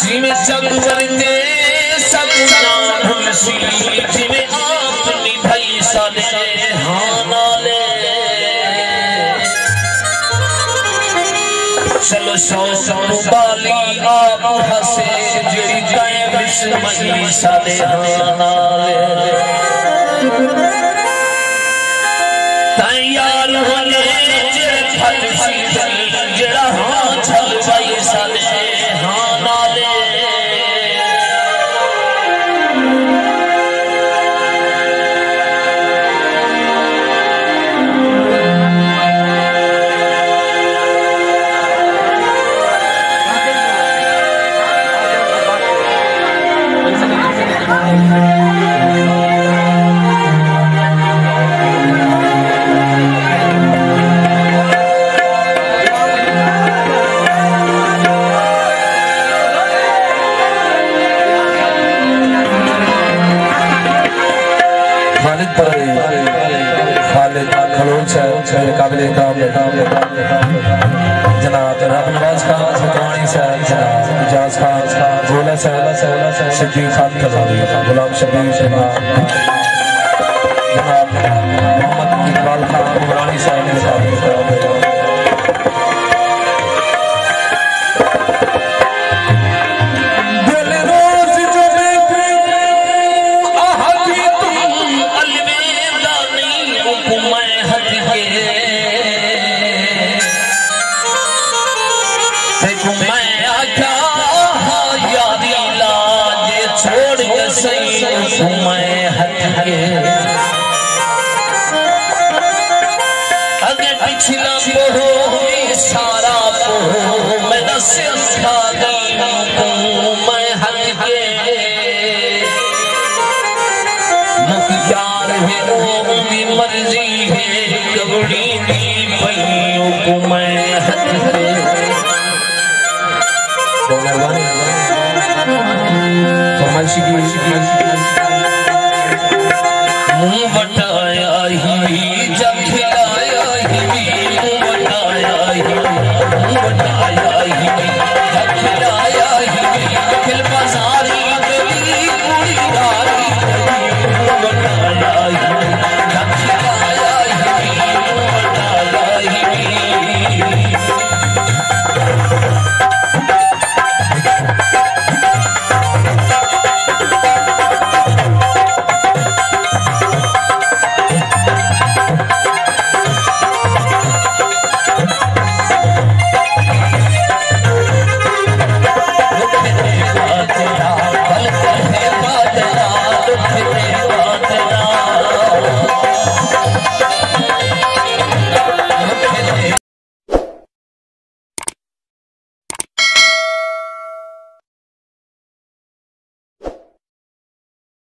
जिमें सब वरते सब नाम सी जिमें आप निभाई साले हाँ नाले चलो सौ बाली आप हसे जिड़ी काए बिस्मिल्लाह साले हाँ नाले तैयार होने जिड़े फल सी जिड़ा हाँ छल भाई साले हाँ नाले जनाब नवाज खान हकवानी साहब जनाब इजाज खान गोला साहब सिद्दीक खान कलौरी गुलाम शबीर जनाब मोहम्मद इकबाल खान उमरानी साहब अगे पिछला पोहो सारा पोहो मैं सिर खा गई मैं हट के मुख्तार है वो भी मर्जी है कबड़ी दी पइयों को मैं हट के फरमाइशी की मुंह बटाया ही